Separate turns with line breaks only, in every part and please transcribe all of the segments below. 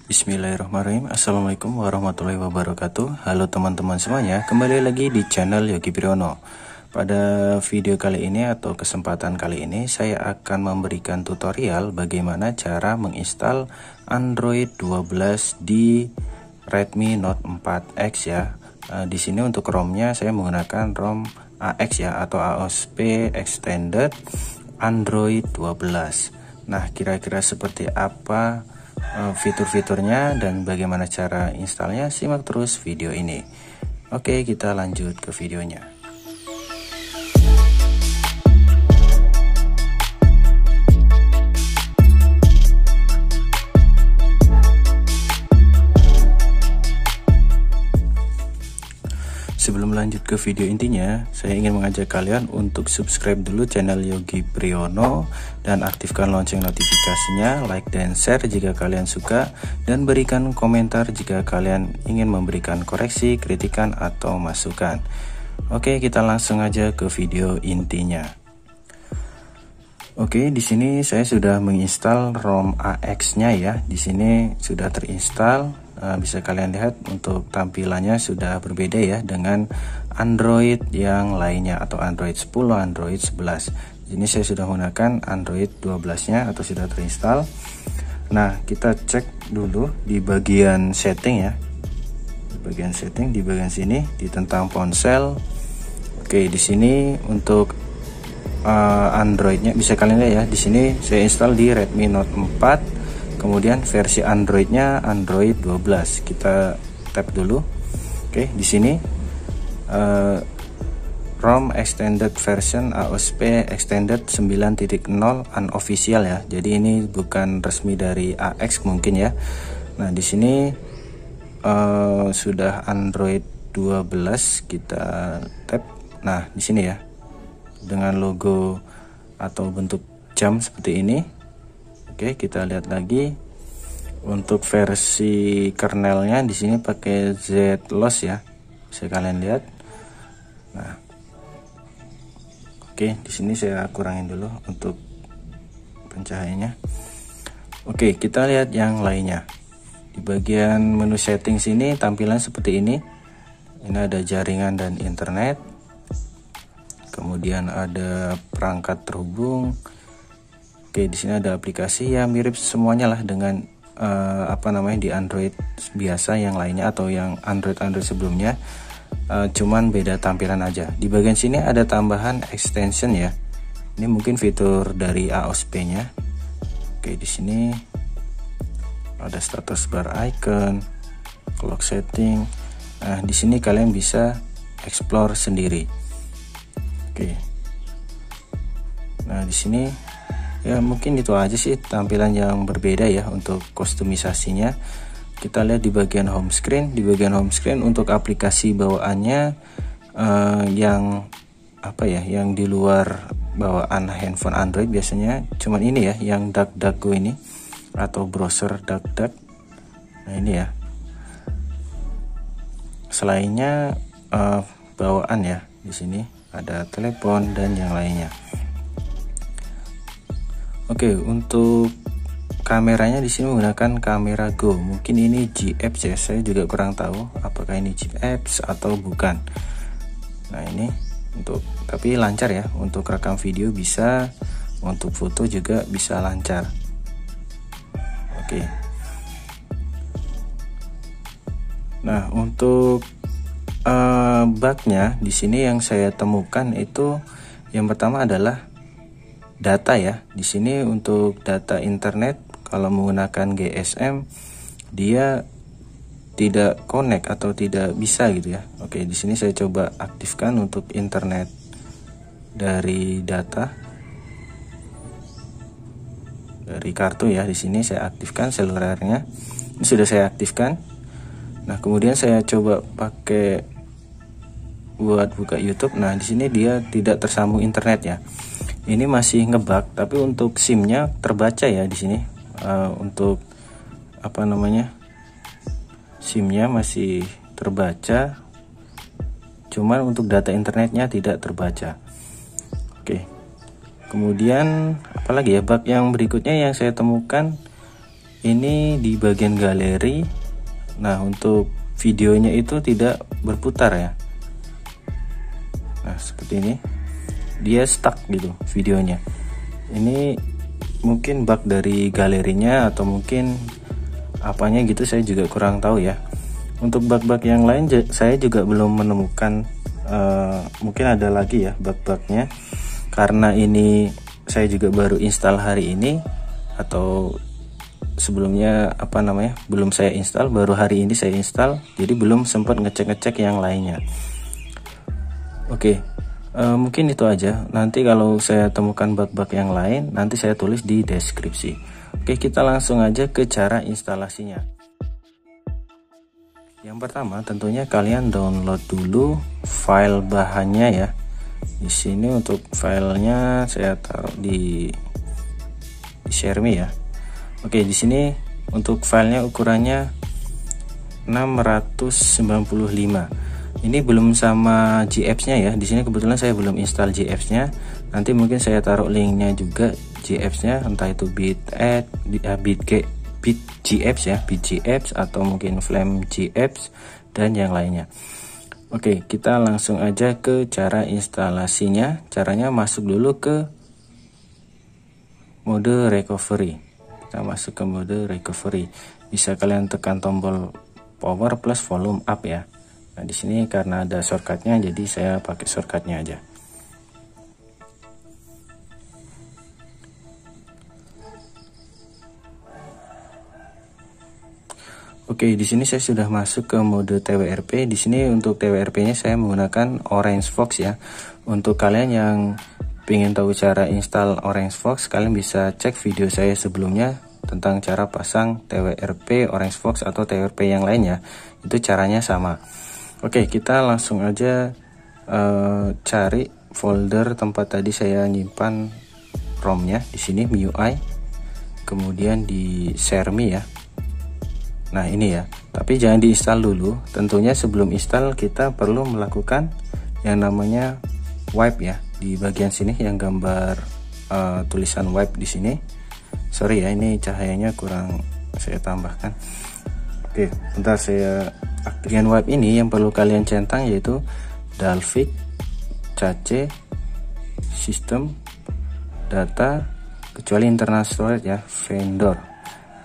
Bismillahirrahmanirrahim. Assalamualaikum warahmatullahi wabarakatuh. Halo teman-teman semuanya, kembali lagi di channel Yogi Priyono. Pada video kali ini atau kesempatan kali ini saya akan memberikan tutorial bagaimana cara menginstal Android 12 di Redmi Note 4X ya. Di sini untuk ROM-nya saya menggunakan ROM AX ya, atau AOSP Extended Android 12. Nah, kira-kira seperti apa fitur-fiturnya dan bagaimana cara installnya? Simak terus video ini. Oke, kita lanjut ke videonya. Sebelum lanjut ke video intinya, saya ingin mengajak kalian untuk subscribe dulu channel Yogi Priyono dan aktifkan lonceng notifikasinya, like dan share jika kalian suka, dan berikan komentar jika kalian ingin memberikan koreksi, kritikan, atau masukan. Oke, kita langsung aja ke video intinya. Oke, di sini saya sudah menginstal ROM AX-nya ya. Di sini sudah terinstall. Bisa kalian lihat untuk tampilannya sudah berbeda ya dengan Android yang lainnya, atau Android 10, Android 11. Ini saya sudah menggunakan Android 12-nya atau sudah terinstall. Nah, kita cek dulu di bagian setting ya. Di bagian setting, di bagian sini di tentang ponsel. Oke, di sini untuk Androidnya bisa kalian lihat ya. Di sini saya install di Redmi Note 4. Kemudian versi Androidnya Android 12. Kita tap dulu. Oke, di sini ROM Extended Version AOSP Extended 9.0 unofficial ya. Jadi ini bukan resmi dari AX mungkin ya. Nah, di sini sudah Android 12. Kita tap. Nah, di sini ya, dengan logo atau bentuk jam seperti ini. Oke, kita lihat lagi untuk versi kernelnya di sini pakai ZLOS ya, bisa kalian lihat. Nah, oke, di sini saya kurangin dulu untuk pencahayaannya. Oke, kita lihat yang lainnya. Di bagian menu setting sini tampilan seperti ini. Ini ada jaringan dan internet. Kemudian ada perangkat terhubung. Oke, di sini ada aplikasi ya, mirip semuanya lah dengan di Android biasa yang lainnya atau yang Android sebelumnya. Cuman beda tampilan aja. Di bagian sini ada tambahan extension ya. Ini mungkin fitur dari AOSP-nya. Oke, di sini ada status bar icon, clock setting. Nah, di sini kalian bisa explore sendiri. Oke. Nah, di sini ya mungkin itu aja sih tampilan yang berbeda ya untuk kustomisasinya. Kita lihat di bagian home screen. Di bagian home screen untuk aplikasi bawaannya yang yang di luar bawaan handphone Android biasanya cuman ini ya, yang DuckDuckGo ini atau browser DuckDuck. Nah, ini ya. Selainnya bawaan ya, di sini ada telepon dan yang lainnya. Oke, untuk kameranya di sini menggunakan kamera Go. Mungkin ini G-Apps ya, saya juga kurang tahu apakah ini G-Apps atau bukan. Nah, ini tapi lancar ya, untuk rekam video bisa, untuk foto juga bisa lancar. Oke. Nah, untuk bugnya di sini yang saya temukan itu yang pertama adalah data ya. Di sini untuk data internet kalau menggunakan GSM dia tidak connect atau tidak bisa gitu ya. Oke, di sini saya coba aktifkan untuk internet dari data dari kartu ya. Di sini saya aktifkan selulernya. Ini sudah saya aktifkan. Nah, kemudian saya coba pakai buat buka YouTube. Nah, di sini dia tidak tersambung internet ya. Ini masih ngebug, tapi untuk SIM-nya terbaca ya di sini. Untuk SIM-nya masih terbaca, cuman untuk data internetnya tidak terbaca. Oke, Kemudian apalagi ya, bug yang berikutnya yang saya temukan ini di bagian galeri. Nah, untuk videonya itu tidak berputar ya. Nah, seperti ini, dia stuck gitu videonya. Ini mungkin bug dari galerinya atau mungkin apanya gitu, saya juga kurang tahu ya. Untuk bug-bug yang lain saya juga belum menemukan. Mungkin ada lagi ya bug-bugnya, karena ini saya juga baru install hari ini, atau sebelumnya belum saya install, baru hari ini saya install, jadi belum sempat ngecek-ngecek yang lainnya. Oke, mungkin itu aja. Nanti kalau saya temukan bug-bug yang lain, nanti saya tulis di deskripsi. Oke, kita langsung aja ke cara instalasinya. Yang pertama tentunya kalian download dulu file bahannya ya. Di sini untuk filenya saya taruh di share me ya. Oke, di sini untuk filenya ukurannya 695. Ini belum sama GApps-nya ya. Di sini kebetulan saya belum install GApps-nya. Nanti mungkin saya taruh linknya juga GApps-nya, entah itu BitGApps ya, BitGApps atau mungkin Flame GApps dan yang lainnya. Oke, kita langsung aja ke cara instalasinya. Caranya masuk dulu ke mode recovery. Kita masuk ke mode recovery. Bisa kalian tekan tombol power plus volume up ya. Nah, di sini karena ada shortcutnya, jadi saya pakai shortcutnya aja. Oke, di sini saya sudah masuk ke mode TWRP. Di sini untuk TWRP-nya saya menggunakan Orange Fox ya. Untuk kalian yang ingin tahu cara install Orange Fox, kalian bisa cek video saya sebelumnya tentang cara pasang TWRP Orange Fox atau TWRP yang lainnya. Itu caranya sama. Oke, kita langsung aja cari folder tempat tadi saya nyimpan ROM-nya. Di sini MIUI, kemudian di share me ya. Nah, ini ya, tapi jangan diinstal dulu. Tentunya sebelum install kita perlu melakukan yang namanya wipe ya. Di bagian sini yang gambar tulisan wipe di sini. Sorry ya, ini cahayanya kurang saya tambahkan. Oke, bentar saya aktifkan wipe ini. Yang perlu kalian centang yaitu Dalvik, Cache, System, Data, kecuali internal storage ya, vendor,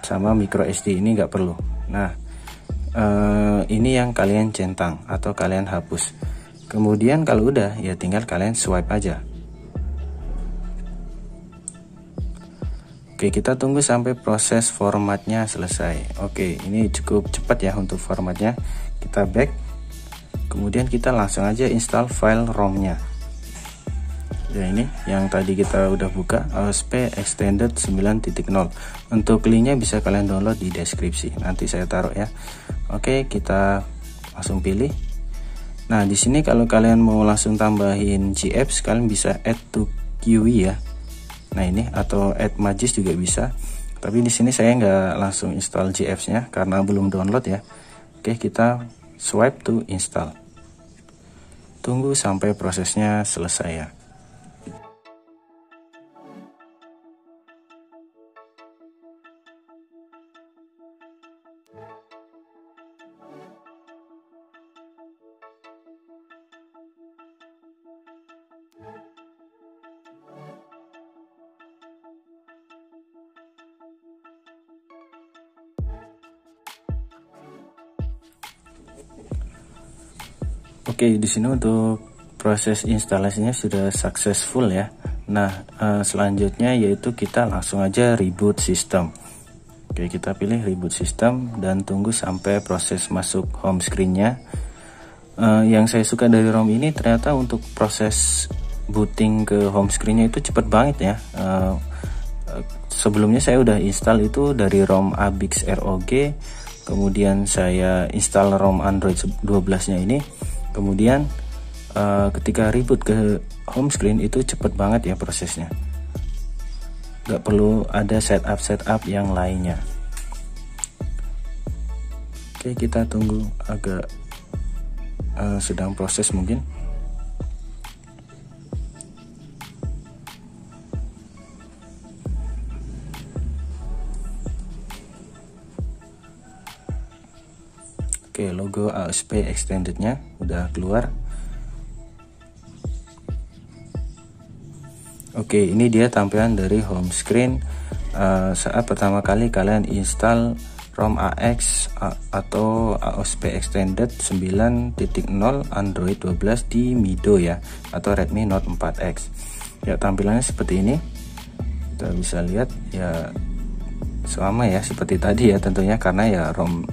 sama micro SD ini nggak perlu. Nah, ini yang kalian centang atau kalian hapus. Kemudian kalau udah ya tinggal kalian swipe aja. Oke, kita tunggu sampai proses formatnya selesai. Oke, ini cukup cepat ya untuk formatnya. Kita back, kemudian kita langsung aja install file ROM-nya. Ya, ini yang tadi kita udah buka, AOSP Extended 9.0. Untuk linknya bisa kalian download di deskripsi, nanti saya taruh ya. Oke, kita langsung pilih. Nah, di sini kalau kalian mau langsung tambahin GApps, kalian bisa add to QE ya. Nah, ini atau add Magis juga bisa. Tapi di sini saya nggak langsung install GApps-nya karena belum download ya. Oke, kita swipe to install. Tunggu sampai prosesnya selesai ya. Oke, di sini untuk proses instalasinya sudah successful ya. Nah, selanjutnya yaitu kita langsung aja reboot sistem. Oke, kita pilih reboot system dan tunggu sampai proses masuk home screen-nya. Yang saya suka dari ROM ini ternyata untuk proses booting ke home screen-nya itu cepet banget ya. Sebelumnya saya udah install itu dari ROM Abix ROG, kemudian saya install ROM Android 12-nya ini. Kemudian ketika reboot ke home screen itu cepet banget ya prosesnya. Gak perlu ada setup yang lainnya. Oke, kita tunggu agak sedang proses mungkin. Oke, logo AOSP extendednya udah keluar. Oke, ini dia tampilan dari home screen saat pertama kali kalian install ROM AX atau AOSP extended 9.0 Android 12 di Mido ya, atau Redmi Note 4X. Ya, tampilannya seperti ini. Kita bisa lihat ya, sama ya seperti tadi ya tentunya, karena ya ROM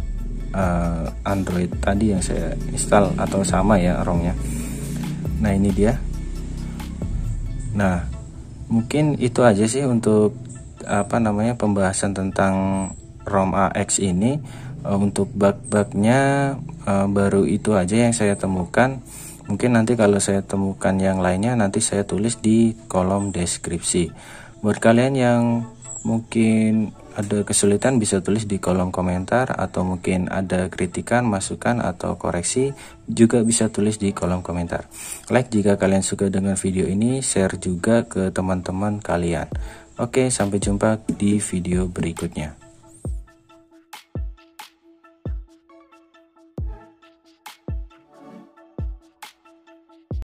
Android tadi yang saya install atau sama ya ROM-nya. Nah, ini dia. Nah, mungkin itu aja sih untuk pembahasan tentang ROM AX ini. Untuk bug-bugnya baru itu aja yang saya temukan. Mungkin nanti kalau saya temukan yang lainnya nanti saya tulis di kolom deskripsi. Buat kalian yang mungkin ada kesulitan bisa tulis di kolom komentar, atau mungkin ada kritikan, masukan atau koreksi juga bisa tulis di kolom komentar. Like jika kalian suka dengan video ini, share juga ke teman-teman kalian. Oke, sampai jumpa di video berikutnya.